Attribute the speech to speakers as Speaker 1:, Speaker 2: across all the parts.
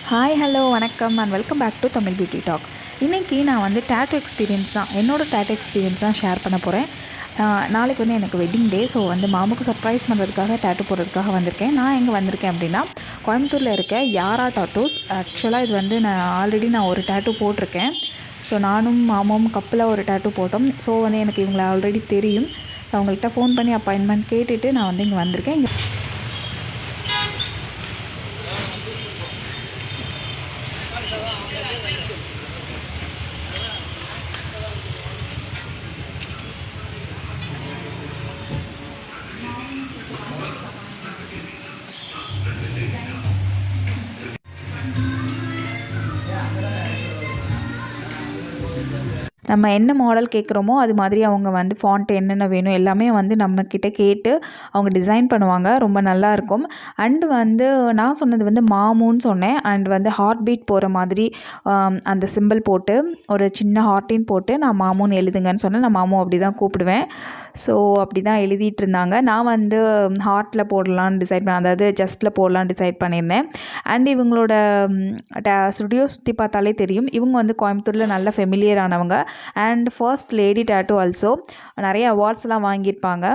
Speaker 1: Hi hello வணக்கம் and welcome back to Tamil beauty talk. இன்றைக்கி நான் வந்து டேட்டூ எக்ஸ்பீரியன்ஸ் தான் என்னோடய டேட்டூ எக்ஸ்பீரியன்ஸ் தான் ஷேர் பண்ண போகிறேன். நாளைக்கு வந்து எனக்கு வெட்டிங் டே. ஸோ வந்து மாமுக்கு சர்ப்ரைஸ் பண்ணுறதுக்காக டேட்டூ போடுறதுக்காக வந்திருக்கேன். நான் எங்கே வந்திருக்கேன் அப்படின்னா கோயம்புத்தூரில் இருக்க யாரா டாட்டூஸ். ஆக்சுவலாக இது வந்து நான் ஒரு டேட்டூ போட்டிருக்கேன். ஸோ நானும் மாமும் கப்பில் ஒரு டேட்டூ போட்டோம். ஸோ வந்து எனக்கு இவங்களை ஆல்ரெடி தெரியும். அவங்கள்ட்ட ஃபோன் பண்ணி அப்பாயின்மெண்ட் கேட்டுட்டு நான் வந்து இங்கே வந்திருக்கேன். நம்ம என்ன மாடல் கேட்குறோமோ அது மாதிரி அவங்க வந்து ஃபாண்ட் என்னென்ன வேணும் எல்லாமே வந்து நம்மக்கிட்ட கேட்டு அவங்க டிசைன் பண்ணுவாங்க. ரொம்ப நல்லாயிருக்கும். அண்டு வந்து நான் சொன்னது வந்து மாமூன்னு சொன்னேன். அண்ட் வந்து ஹார்ட் பீட் போகிற மாதிரி அந்த சிம்பிள் போட்டு ஒரு சின்ன ஹார்ட்டின் போட்டு நான் மாமூன்னு எழுதுங்கன்னு சொன்னேன். நான் மாமூ அப்படி தான் கூப்பிடுவேன். ஸோ அப்படி தான் எழுதிட்டு இருந்தாங்க. நான் வந்து ஹார்ட்டில் போடலான்னு டிசைட் பண்ணேன், அதாவது ஜஸ்ட்டில் போடலான்னு டிசைட் பண்ணியிருந்தேன். அண்ட் இவங்களோட ஸ்டுடியோ சுற்றி பார்த்தாலே தெரியும். இவங்க வந்து கோயம்புத்தூரில் நல்ல ஃபெமிலியர் ஆனவங்க. And first lady tattoo also. நிறைய அவார்ட்ஸ்லாம் வாங்கியிருப்பாங்க.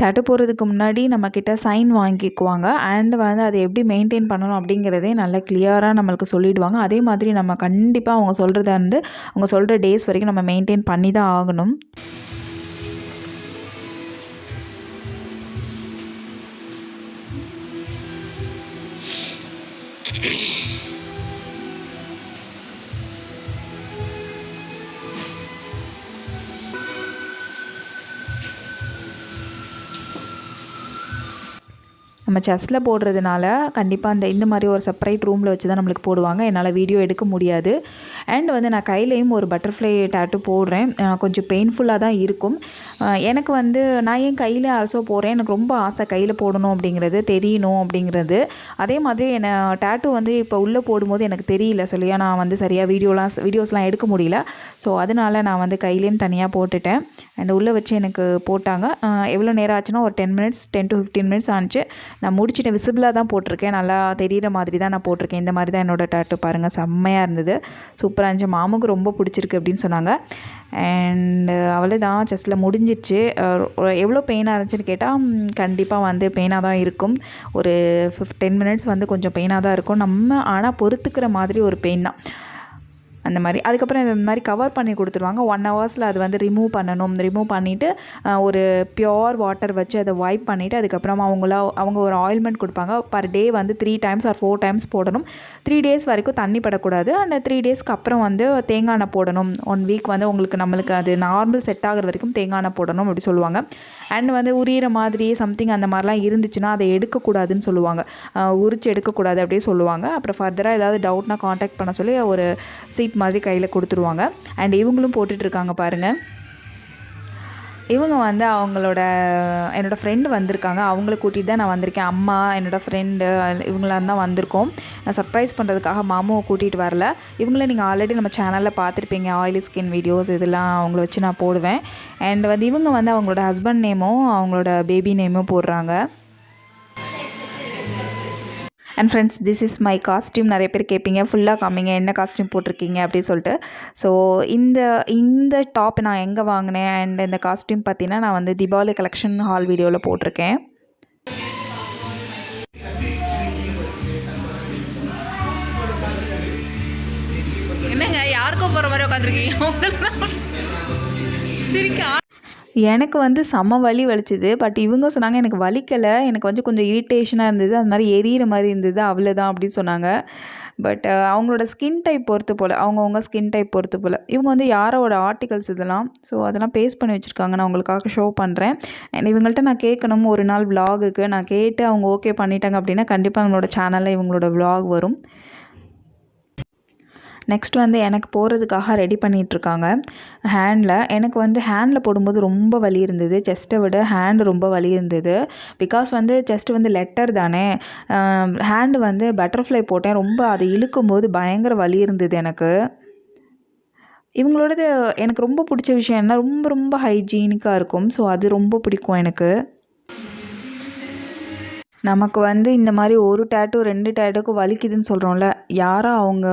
Speaker 1: டேட்டூ போடுறதுக்கு முன்னாடி நம்மக்கிட்ட சைன் வாங்கிக்குவாங்க. அண்ட் வந்து அதை எப்படி மெயின்டைன் பண்ணணும் அப்படிங்கிறதே நல்லா கிளியராக நம்மளுக்கு சொல்லிவிடுவாங்க. அதே மாதிரி நம்ம கண்டிப்பாக அவங்க சொல்கிறத வந்து அவங்க சொல்கிற டேஸ் வரைக்கும் நம்ம மெயின்டைன் பண்ணி தான் ஆகணும். நம்ம செஸ்ட்டில் போடுறதுனால கண்டிப்பாக இந்த மாதிரி ஒரு செப்பரேட் ரூமில் வச்சு தான் நம்மளுக்கு போடுவாங்க. என்னால் வீடியோ எடுக்க முடியாது. அண்ட் வந்து நான் கையிலையும் ஒரு பட்டர்ஃப்ளை டேட்டூ போடுறேன். கொஞ்சம் பெயின்ஃபுல்லாக தான் இருக்கும். எனக்கு வந்து நான் ஏன் கையில் ஆல்சோ போடுறேன், எனக்கு ரொம்ப ஆசை கையில் போடணும் அப்படிங்கிறது, தெரியணும் அப்படிங்கிறது. அதே மாதிரி டேட்டூ வந்து இப்போ உள்ளே போடும்போது எனக்கு தெரியல சொல்லியா, நான் வந்து சரியாக வீடியோஸ்லாம் எடுக்க முடியல. ஸோ அதனால் நான் வந்து கையிலையும் தனியாக போட்டுட்டேன். அண்ட் உள்ளே வச்சு எனக்கு போட்டாங்க. எவ்வளோ நேரம் ஆச்சுன்னா ஒரு 10 to 15 மினிட்ஸ் ஆச்சு. நான் முடிச்சுட்டேன். விசிபிளாக தான் போட்டிருக்கேன். நல்லா தெரிகிற மாதிரி தான் நான் போட்டிருக்கேன். இந்த மாதிரி தான் என்னோடய டேட்டூ பாருங்கள், செம்மையாக இருந்தது, சூப்பராக இருந்துச்சு. மாமுக்கு ரொம்ப பிடிச்சிருக்கு அப்படின்னு சொன்னாங்க. அண்டு அவ்வளோதான், செஸ்ட்டில் முடிஞ்சிடுச்சு. எவ்வளோ பெயினாக இருந்துச்சுன்னு கேட்டால் கண்டிப்பாக வந்து பெயினாக தான் இருக்கும். ஒரு 10 மினிட்ஸ் வந்து கொஞ்சம் பெயினாக தான் இருக்கும். நம்ம ஆனால் பொறுத்துக்கிற மாதிரி ஒரு பெயின் தான் அந்த மாதிரி. அதுக்கப்புறம் இந்த மாதிரி கவர் பண்ணி கொடுத்துருவாங்க. 1 ஹவர்ஸில் அது வந்து ரிமூவ் பண்ணணும். ரிமூவ் பண்ணிவிட்டு ஒரு பியோர் வாட்டர் வச்சு அதை வைப் பண்ணிவிட்டு அதுக்கப்புறமா அவங்க ஒரு ஆயில்மெண்ட் கொடுப்பாங்க. பர் டே வந்து 3 times or 4 times போடணும். 3 days வரைக்கும் தண்ணி படக்கூடாது. அந்த 3 daysக்கு அப்புறம் வந்து தேங்காய் எண்ணெய் போடணும். 1 week வந்து நம்மளுக்கு அது நார்மல் செட் ஆகிற வரைக்கும் தேங்காய் எண்ணெய் போடணும் அப்படி சொல்லுவாங்க. அண்ட் வந்து உரியிற மாதிரி சம்திங் அந்த மாதிரிலாம் இருந்துச்சுன்னா அதை எடுக்கக்கூடாதுன்னு சொல்லுவாங்க. உரிச்சு எடுக்கக்கூடாது அப்படியே சொல்லுவாங்க. அப்புறம் ஃபர்தராக ஏதாவது டவுட்னா காண்டாக்ட் பண்ண சொல்லி ஒரு சீட் மாதிரி கையில் கொடுத்துருவாங்க. அண்ட் இவங்களும் போட்டுட்ருக்காங்க பாருங்கள். இவங்க வந்து என்னோடய ஃப்ரெண்டு வந்திருக்காங்க. அவங்கள கூட்டிகிட்டு தான் நான் வந்திருக்கேன். அம்மா, என்னோடய ஃப்ரெண்டு, இவங்களாம் தான் வந்திருக்கோம். நான் சர்ப்ரைஸ் பண்ணுறதுக்காக மாமுவை கூட்டிகிட்டு வரல. இவங்கள நீங்கள் ஆல்ரெடி நம்ம சேனலில் பார்த்துருப்பீங்க. ஆயிலி ஸ்கின் வீடியோஸ் இதெல்லாம் அவங்கள வச்சு நான் போடுவேன். அண்ட் வந்து இவங்க வந்து அவங்களோட ஹஸ்பண்ட் நேமும் அவங்களோட பேபி நேமும் போடுறாங்க. And friends, this is my costume. நிறைய பேர் கேட்பீங்க ஃபுல்லாக காமிங்க, என்ன காஸ்டியூம் போட்டிருக்கீங்க அப்படின்னு சொல்லிட்டு. ஸோ இந்த டாப் நான் எங்கே வாங்கினேன் அண்ட் இந்த காஸ்டியூம் பார்த்தீங்கன்னா நான் வந்து தீபாவளி கலெக்ஷன் ஹால் வீடியோவில் போட்டிருக்கேன்.
Speaker 2: என்னங்க யாருக்கும் போகிற மாதிரி உட்காந்துருக்கீங்க? சிரிக்க
Speaker 1: எனக்கு வந்து செம்ம வலி வலிச்சுது. பட் இவங்க சொன்னாங்க எனக்கு வலிக்கலை, எனக்கு வந்து கொஞ்சம் இரிட்டேஷனாக இருந்தது, அது மாதிரி எரியிற மாதிரி இருந்தது, அவ்வளோதான் அப்படின்னு சொன்னாங்க. பட் அவங்களோட ஸ்கின் டைப் பொறுத்து போல், அவங்கவுங்க ஸ்கின் டைப் பொறுத்து போல். இவங்க வந்து யாரோட ஆர்டிகல்ஸ் இதெல்லாம், ஸோ அதெல்லாம் பேஸ்ட் பண்ணி வச்சுருக்காங்க. நான் உங்களுக்காக ஷோ பண்ணுறேன். அண்ட் இவங்கள்ட்ட நான் கேட்கணும் ஒரு நாள் விலாகுக்கு. நான் கேட்டு அவங்க ஓகே பண்ணிட்டாங்க அப்படின்னா கண்டிப்பாக நம்மளோட சேனலில் இவங்களோட விலாக் வரும். நெக்ஸ்ட் வந்து எனக்கு போகிறதுக்காக ரெடி பண்ணிகிட்ருக்காங்க ஹேண்டில். எனக்கு வந்து ஹேண்டில் போடும்போது ரொம்ப வலி இருந்தது. செஸ்ட்டை விட ஹேண்டு ரொம்ப வலி இருந்தது. பிகாஸ் வந்து செஸ்ட்டு வந்து லெட்டர் தானே. ஹேண்டு வந்து பட்டர்ஃப்ளை போட்டேன். ரொம்ப அதை இழுக்கும்போது பயங்கர வலி இருந்தது எனக்கு. இவங்களோடது எனக்கு ரொம்ப பிடிச்ச விஷயம் என்ன, ரொம்ப ரொம்ப ஹைஜீனிக்காக இருக்கும். ஸோ அது ரொம்ப பிடிக்கும் எனக்கு. நமக்கு வந்து இந்த மாதிரி ஒரு டேட்டூ 2 டேட்டூக்கு வலிக்குதுன்னு சொல்கிறோம்ல, யாரா அவங்க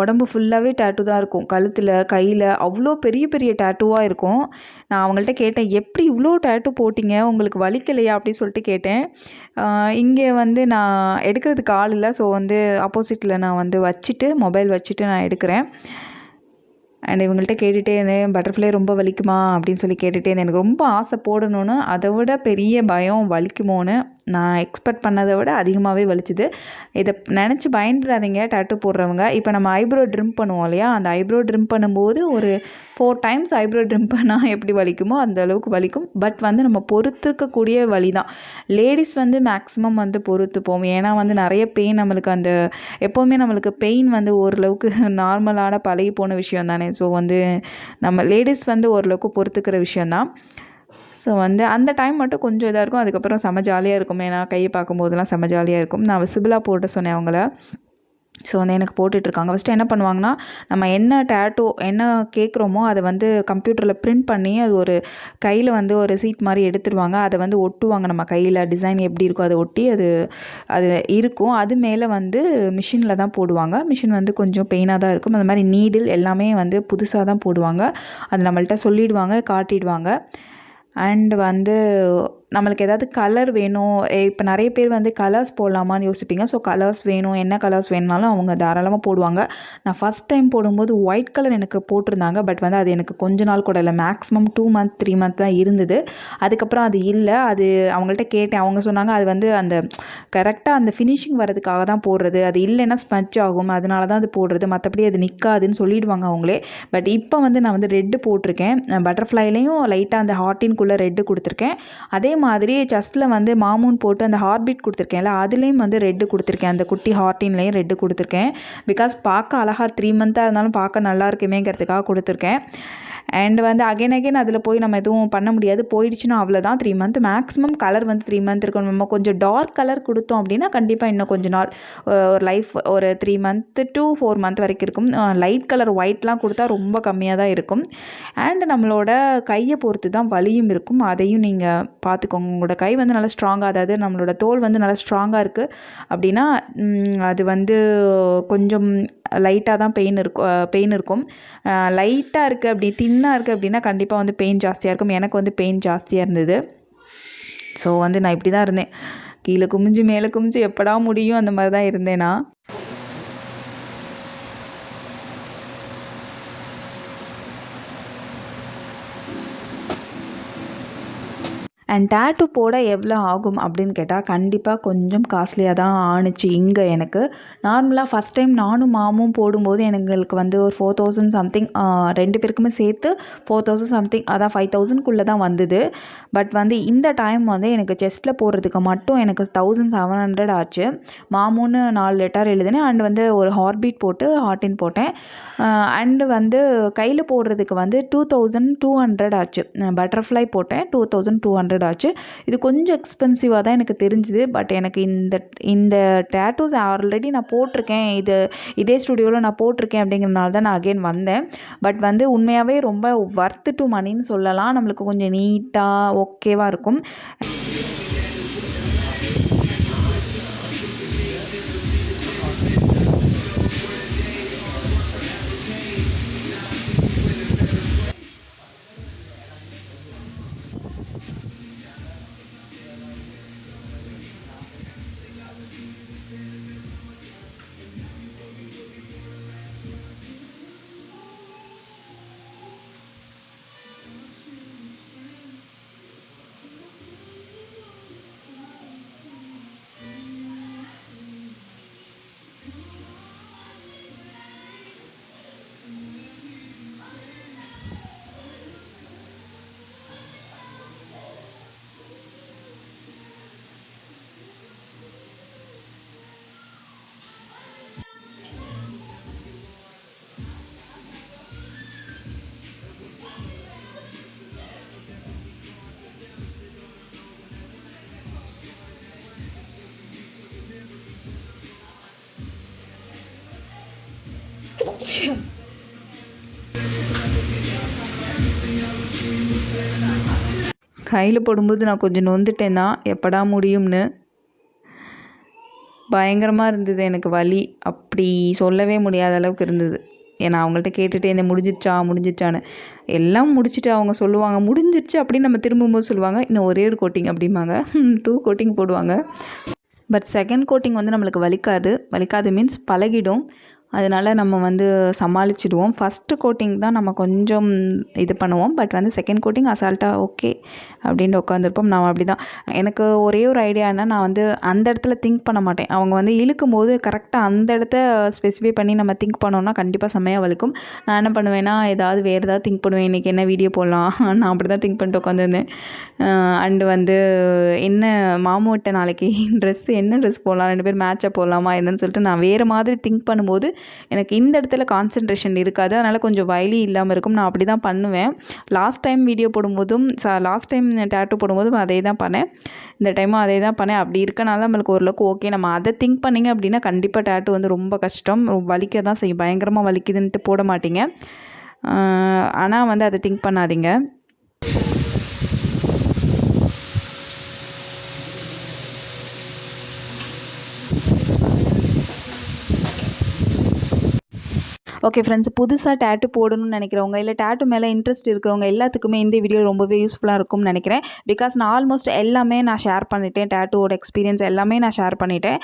Speaker 1: உடம்பு ஃபுல்லாகவே டேட்டூ தான் இருக்கும். கழுத்தில், கையில் அவ்வளோ பெரிய பெரிய டேட்டூவாக இருக்கும். நான் அவங்கள்ட்ட கேட்டேன், எப்படி இவ்வளோ டேட்டூ போட்டிங்க, உங்களுக்கு வலிக்கலையா அப்படின்னு சொல்லிட்டு கேட்டேன். இங்கே வந்து நான் எடுக்கிறதுக்கு ஆள் இல்லை. ஸோ வந்து ஆப்போசிட்டில் நான் வந்து வச்சுட்டு மொபைல் வச்சுட்டு நான் எடுக்கிறேன். அண்ட் இவங்கள்ட்ட கேட்டுகிட்டே இருந்தேன், பட்டர்ஃப்ளை ரொம்ப வலிக்குமா அப்படின்னு சொல்லி கேட்டுகிட்டே இருந்தேன். எனக்கு ரொம்ப ஆசை போடணும்னு. அதை விட பெரிய பயம் வலிக்குமோன்னு. நான் எக்ஸ்பெக்ட் பண்ணதை விட அதிகமாகவே வலிச்சுது. இதை நினச்சி பயந்துடாதீங்க டேட்டூ போடுறவங்க. இப்போ நம்ம ஐப்ரோ ட்ரிம் பண்ணுவோம் இல்லையா, அந்த ஐப்ரோ ட்ரிம் பண்ணும்போது ஒரு 4 டைம்ஸ் ஐப்ரோ ட்ரிம் பண்ணால் எப்படி வலிக்குமோ அந்த அளவுக்கு வலிக்கும். பட் வந்து நம்ம பொறுத்துக்கக்கூடிய வலி தான். லேடிஸ் வந்து மேக்ஸிமம் வந்து பொறுத்துப்போம். ஏன்னா வந்து நிறைய பெயின் நம்மளுக்கு அந்த எப்போவுமே நம்மளுக்கு பெயின் வந்து ஓரளவுக்கு நார்மலான பழகி போன விஷயம் தானே. ஸோ வந்து நம்ம லேடிஸ் வந்து ஓரளவுக்கு பொறுத்துக்கிற விஷயந்தான். ஸோ வந்து அந்த டைம் மட்டும் கொஞ்சம் இதாக இருக்கும். அதுக்கப்புறம் செம்ம ஜாலியாக இருக்கும். ஏன்னா கையை பார்க்கும்போதெல்லாம் செம்ம ஜாலியாக இருக்கும். நான் விசிபிளாக போட்டு சொன்னேன் அவங்கள. ஸோ வந்து எனக்கு போட்டுட்ருக்காங்க. ஃபஸ்ட்டு என்ன பண்ணுவாங்கன்னா, நம்ம என்ன டேட்டூ என்ன கேட்குறோமோ அதை வந்து கம்ப்யூட்டரில் பிரிண்ட் பண்ணி அது ஒரு கையில் வந்து ஒரு சீட் மாதிரி எடுத்துருவாங்க. அதை வந்து ஒட்டுவாங்க. நம்ம கையில் டிசைன் எப்படி இருக்கோ அதை ஒட்டி அது அது இருக்கும். அது மேலே வந்து மிஷினில் தான் போடுவாங்க. மிஷின் வந்து கொஞ்சம் பெயினாக தான் இருக்கும். அந்த மாதிரி நீடில் எல்லாமே வந்து புதுசாக தான் போடுவாங்க. அது நம்மள்ட்ட சொல்லிவிடுவாங்க, காட்டிடுவாங்க. அண்ட் வந்து நம்மளுக்கு ஏதாவது கலர் வேணும். இப்போ நிறைய பேர் வந்து கலர்ஸ் போடலாமான்னு யோசிப்பீங்க. ஸோ கலர்ஸ் வேணும், என்ன கலர்ஸ் வேணுனாலும் அவங்க தாராளமாக போடுவாங்க. நான் ஃபஸ்ட் டைம் போடும்போது ஒயிட் கலர் எனக்கு போட்டிருந்தாங்க. பட் வந்து அது எனக்கு கொஞ்ச நாள் கூட இல்லை, மேக்ஸிமம் 2 மந்த் 3 மந்த் தான் இருந்தது. அதுக்கப்புறம் அது இல்லை. அது அவங்கள்ட்ட கேட்டேன். அவங்க சொன்னாங்க அது வந்து அந்த கரெக்டாக அந்த ஃபினிஷிங் வரதுக்காக தான் போடுறது, அது இல்லைன்னா ஸ்மட்ச் ஆகும், அதனால தான் அது போடுறது, மற்றபடி அது நிற்காதுன்னு சொல்லிடுவாங்க அவங்களே. பட் இப்போ வந்து நான் வந்து ரெட்டு போட்டிருக்கேன். பட்டர்ஃப்ளைலையும் லைட்டாக அந்த ஹார்ட்டின்குள்ளே ரெட்டு கொடுத்துருக்கேன். அதே மாதிரி செஸ்ட்டில் வந்து மாமூன் போட்டு அந்த ஹார்ட் பீட் கொடுத்துருக்கேன்ல, அதுலேயும் வந்து ரெட்டு கொடுத்துருக்கேன். அந்த குட்டி ஹார்ட்டின்லேயும் ரெட்டு கொடுத்துருக்கேன். பிகாஸ் பார்க்க அழகாக 3 மந்த்தாக இருந்தாலும் பார்க்க நல்லா இருக்குமேங்கிறதுக்காக கொடுத்துருக்கேன். அண்ட் வந்து அகைன் அதில் போய் நம்ம எதுவும் பண்ண முடியாது. போயிடுச்சுன்னா அவ்வளோதான். 3 மந்த் மேக்ஸிமம் கலர் வந்து 3 மந்த் இருக்கணும். நம்ம கொஞ்சம் டார்க் கலர் கொடுத்தோம் அப்படின்னா கண்டிப்பாக இன்னும் கொஞ்ச நாள் ஒரு லைஃப் ஒரு 3 மந்த்து to 4 மந்த் வரைக்கும் இருக்கும். லைட் கலர் ஒயிட்லாம் கொடுத்தா ரொம்ப கம்மியாக தான் இருக்கும். அண்ட் நம்மளோட கையை பொறுத்து தான் வலியும் இருக்கும். அதையும் நீங்கள் பார்த்துக்கோங்க. உங்களோட கை வந்து நல்லா ஸ்ட்ராங்காக, அதாவது நம்மளோட தோல் வந்து நல்லா ஸ்ட்ராங்காக இருக்குது அப்படின்னா அது வந்து கொஞ்சம் லைட்டாக தான் பெயின் இருக்கும். லைட்டாக இருக்குது அப்படி தின்னாக இருக்குது அப்படின்னா கண்டிப்பாக வந்து பெயின் ஜாஸ்தியாக இருக்கும். எனக்கு வந்து பெயின் ஜாஸ்தியாக இருந்தது. ஸோ வந்து நான் இப்படி தான் இருந்தேன். கீழே குமிஞ்சு மேலே குமிஞ்சு எப்படா முடியும் அந்த மாதிரி தான் இருந்தேன் நான். அண்ட் டேட்டூ போட எவ்வளோ ஆகும் அப்படின்னு கேட்டால் கண்டிப்பாக கொஞ்சம் காஸ்ட்லியாக தான் ஆணுச்சு இங்கே எனக்கு. நார்மலாக ஃபஸ்ட் டைம் நானும் மாமும் போடும்போது எங்களுக்கு வந்து ஒரு 4000 சம்திங், 2 பேருக்குமே சேர்த்து 4000 சம்திங், அதான் 5000க்குள்ளே தான் வந்தது. பட் வந்து இந்த டைம் வந்து எனக்கு செஸ்ட்டில் போடுறதுக்கு மட்டும் எனக்கு 1700 ஆச்சு. மாமுன்னு 4 லெட்டர் எழுதினேன். அண்ட் வந்து ஒரு ஹார்ட் பீட் போட்டு ஹார்ட்டின் போட்டேன். அண்டு வந்து கையில் போடுறதுக்கு வந்து 2200 ஆச்சு. பட்டர்ஃப்ளை போட்டேன், 2200 ஆச்சு. இது கொஞ்சம் எக்ஸ்பென்சிவாக தான் எனக்கு தெரிஞ்சுது. பட் எனக்கு இந்த டேட்டூஸ் ஆல்ரெடி நான் போட்டிருக்கேன், இதே ஸ்டுடியோவில் நான் போட்டிருக்கேன் அப்படிங்கிறனால தான் நான் அகெயின் வந்தேன். பட் வந்து உண்மையாகவே ரொம்ப ஒர்த்து டு மணின்னு சொல்லலாம். நம்மளுக்கு கொஞ்சம் நீட்டாக ஓகேவாக இருக்கும். கையில் போடும்போது நான் கொஞ்சம் நொந்துட்டேன் தான், எப்படா முடியும்னு. பயங்கரமாக இருந்தது எனக்கு வலி, அப்படி சொல்லவே முடியாத அளவுக்கு இருந்தது. ஏன்னா அவங்கள்ட்ட கேட்டுகிட்டே இருந்தேன் முடிஞ்சிச்சான்னு. எல்லாம் முடிச்சுட்டு அவங்க சொல்லுவாங்க முடிஞ்சிருச்சு அப்படின்னு நம்ம திரும்பும்போது சொல்லுவாங்க இன்னும் ஒரே ஒரு கோட்டிங் அப்படிம்பாங்க. 2 கோட்டிங் போடுவாங்க. பட் செகண்ட் கோட்டிங் வந்து நம்மளுக்கு வலிக்காது மீன்ஸ் பழகிடும். அதனால் நம்ம வந்து சமாளிச்சிடுவோம். ஃபஸ்ட்டு கோட்டிங் தான் நம்ம கொஞ்சம் இது பண்ணுவோம். பட் வந்து செகண்ட் கோட்டிங் அசால்ட்டாக ஓகே அப்படின்ட்டு உட்காந்துருப்போம். நான் அப்படி தான். எனக்கு ஒரே ஒரு ஐடியா என்ன, நான் வந்து அந்த இடத்துல திங்க் பண்ண மாட்டேன். அவங்க வந்து இழுக்கும்போது கரெக்டாக அந்த இடத்த ஸ்பெசிஃபை பண்ணி நம்ம திங்க் பண்ணோம்னா கண்டிப்பாக செம்மையாக வலிக்கும். நான் என்ன பண்ணுவேன்னா வேறு ஏதாவது திங்க் பண்ணுவேன். இன்றைக்கி என்ன வீடியோ போடலாம், நான் அப்படி தான் திங்க் பண்ணிட்டு உட்காந்துருந்தேன். அண்டு வந்து என்ன மாமுகிட்ட நாளைக்கு என்ன ட்ரெஸ் போடலாம், 2 பேர் மேட்சாக போடலாமா என்னன்னு சொல்லிட்டு நான் வேறு மாதிரி திங்க் பண்ணும்போது எனக்கு இந்த இடத்துல கான்சன்ட்ரேஷன் இருக்காது. அதனால் கொஞ்சம் வலி இல்லாமல் இருக்கும். நான் அப்படி தான் பண்ணுவேன். லாஸ்ட் டைம் வீடியோ போடும்போதும் லாஸ்ட் டைம் டேட்டூ போடும்போதும் அதே தான் பண்ணேன். இந்த டைமும் அதே தான் பண்ணேன். அப்படி இருக்கனால நம்மளுக்கு ஓரளவுக்கு ஓகே. நம்ம அதை திங்க் பண்ணிங்க அப்படின்னா கண்டிப்பாக டேட்டூ வந்து ரொம்ப கஷ்டம், வலிக்க தான் செய்யும். பயங்கரமாக வலிக்குதுன்ட்டு போட மாட்டீங்க. ஆனால் வந்து அதை திங்க் பண்ணாதீங்க. ஓகே ஃப்ரெண்ட்ஸ், புதுசாக டேட்டூ போடணும்னு நினைக்கிறவங்க, இல்லை டேட்டூ மேலே இன்ட்ரெஸ்ட் இருக்கிறவங்க எல்லாத்துக்குமே இந்த வீடியோ ரொம்பவே யூஸ்ஃபுல்லாக இருக்கும்னு நினைக்கிறேன். பிகாஸ் நான் ஆல்மோஸ்ட் எல்லாமே நான் ஷேர் பண்ணிட்டேன். டேட்டூவோட எக்ஸ்பீரியன்ஸ் எல்லாமே நான் ஷேர் பண்ணிட்டேன்.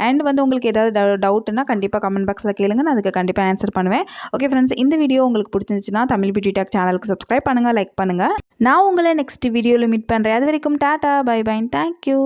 Speaker 1: அண்ட் வந்து உங்களுக்கு ஏதாவது டவுட்னா கண்டிப்பாக கமெண்ட் பாக்ஸில் கேளுங்க, நான் அதுக்கு கண்டிப்பாக ஆன்சர் பண்ணுவேன். ஓகே ஃப்ரெண்ட்ஸ், இந்த வீடியோ உங்களுக்கு பிடிச்சிருந்துச்சுன்னா தமிழ் பியூட்டி டாக் சேனலுக்கு சப்ஸ்கிரைப் பண்ணுங்கள், லைக் பண்ணுங்கள். நான் உங்களை நெக்ஸ்ட் வீடியோவில் மீட் பண்ணுறேன். அது வரைக்கும் டாட்டா, பை பை, தேங்க்யூ.